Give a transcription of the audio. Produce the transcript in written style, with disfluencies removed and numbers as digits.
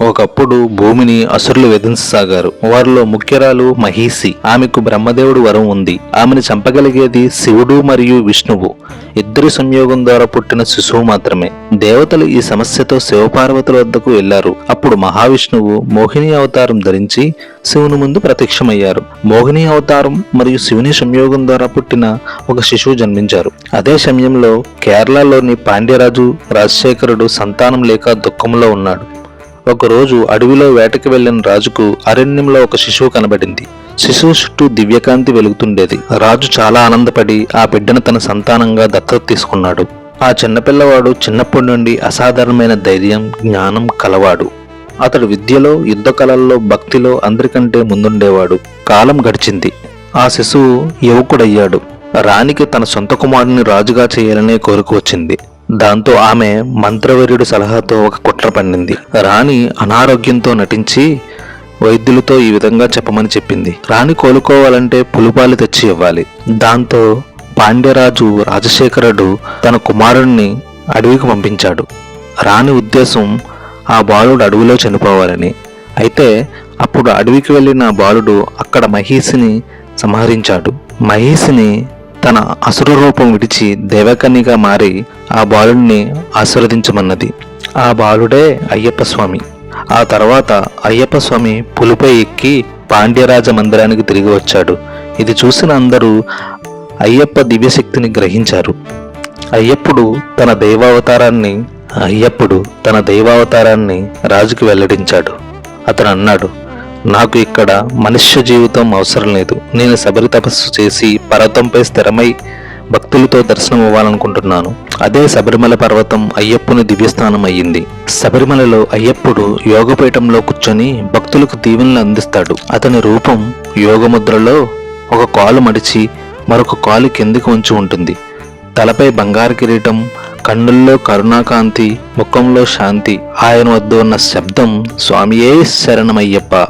ఒకప్పుడు భూమిని అసురులు వేధించసాగారు. వారిలో ముఖ్యరాలు మహీసి. ఆమెకు బ్రహ్మదేవుడు వరం ఉంది. ఆమెను చంపగలిగేది శివుడు మరియు విష్ణువు. ఇద్దరి సంయోగం ద్వారా పుట్టిన శిశువు మాత్రమే. దేవతలు ఈ సమస్యతో శివపార్వతుల వద్దకు వెళ్లారు. అప్పుడు మహావిష్ణువు మోహిని అవతారం ధరించి శివుని ముందు ప్రత్యక్షమయ్యారు. మోహిని అవతారం మరియు శివుని సంయోగం ద్వారా పుట్టిన ఒక శిశువు జన్మించారు. అదే సమయంలో కేరళలోని పాండ్యరాజు రాజశేఖరుడు సంతానం లేక దుఃఖంలో ఉన్నాడు. ఒకరోజు అడవిలో వేటకి వెళ్లిన రాజుకు అరణ్యంలో ఒక శిశువు కనబడింది. శిశువు చుట్టూ దివ్యకాంతి వెలుగుతుండేది. రాజు చాలా ఆనందపడి ఆ బిడ్డను తన సంతానంగా దత్తత తీసుకున్నాడు. ఆ చిన్నపిల్లవాడు చిన్నప్పటి నుండి అసాధారణమైన ధైర్యం, జ్ఞానం కలవాడు. అతడు విద్యలో, యుద్ధ కళల్లో, భక్తిలో అందరికంటే ముందుండేవాడు. కాలం గడిచింది. ఆ శిశువు యువకుడయ్యాడు. రాణికి తన సొంత కుమారుని రాజుగా చేయాలనే కోరిక వచ్చింది. దాంతో ఆమె మంత్రవర్యుడి సలహాతో ఒక కుట్ర పన్నింది. రాణి అనారోగ్యంతో నటించి వైద్యులతో ఈ విధంగా చెప్పమని చెప్పింది. రాణి కోలుకోవాలంటే పులిపాలు తెచ్చి ఇవ్వాలి. దాంతో పాండ్యరాజు రాజశేఖరుడు తన కుమారుణ్ణి అడవికి పంపించాడు. రాణి ఉద్దేశం ఆ బాలుడు అడవిలో చనిపోవాలని. అయితే అప్పుడు అడవికి వెళ్ళిన బాలుడు అక్కడ మహీసిని సంహరించాడు. మహీసిని తన అసుర రూపం విడిచి దేవకన్యగా మారి ఆ బాలుడిని ఆశీర్వదించమన్నది. ఆ బాలుడే అయ్యప్ప స్వామి. ఆ తర్వాత అయ్యప్ప స్వామి పులిపై ఎక్కి పాండ్యరాజ మందిరానికి తిరిగి వచ్చాడు. ఇది చూసిన అందరూ అయ్యప్ప దివ్యశక్తిని గ్రహించారు. అయ్యప్పుడు తన దైవావతారాన్ని రాజుకి వెల్లడించాడు. అతను అన్నాడు, నాకు ఇక్కడ మనుష్య జీవితం అవసరం లేదు. నేను శబరి తపస్సు చేసి పర్వతంపై స్థిరమై భక్తులతో దర్శనం ఇవ్వాలనుకుంటున్నాను. అదే శబరిమల పర్వతం అయ్యప్పుని దివ్యస్థానం అయ్యింది. శబరిమలలో అయ్యప్పుడు యోగపీఠంలో కూర్చొని భక్తులకు దీవెనలు అందిస్తాడు. అతని రూపం యోగముద్రలో ఒక కాలు మడిచి మరొక కాలు కిందికి ఉంచి ఉంటుంది. తలపై బంగారు కిరీటం, కన్నుల్లో కరుణాకాంతి, ముఖంలో శాంతి. ఆయన వద్ద ఉన్న శబ్దం స్వామియే శరణమయ్యప్ప.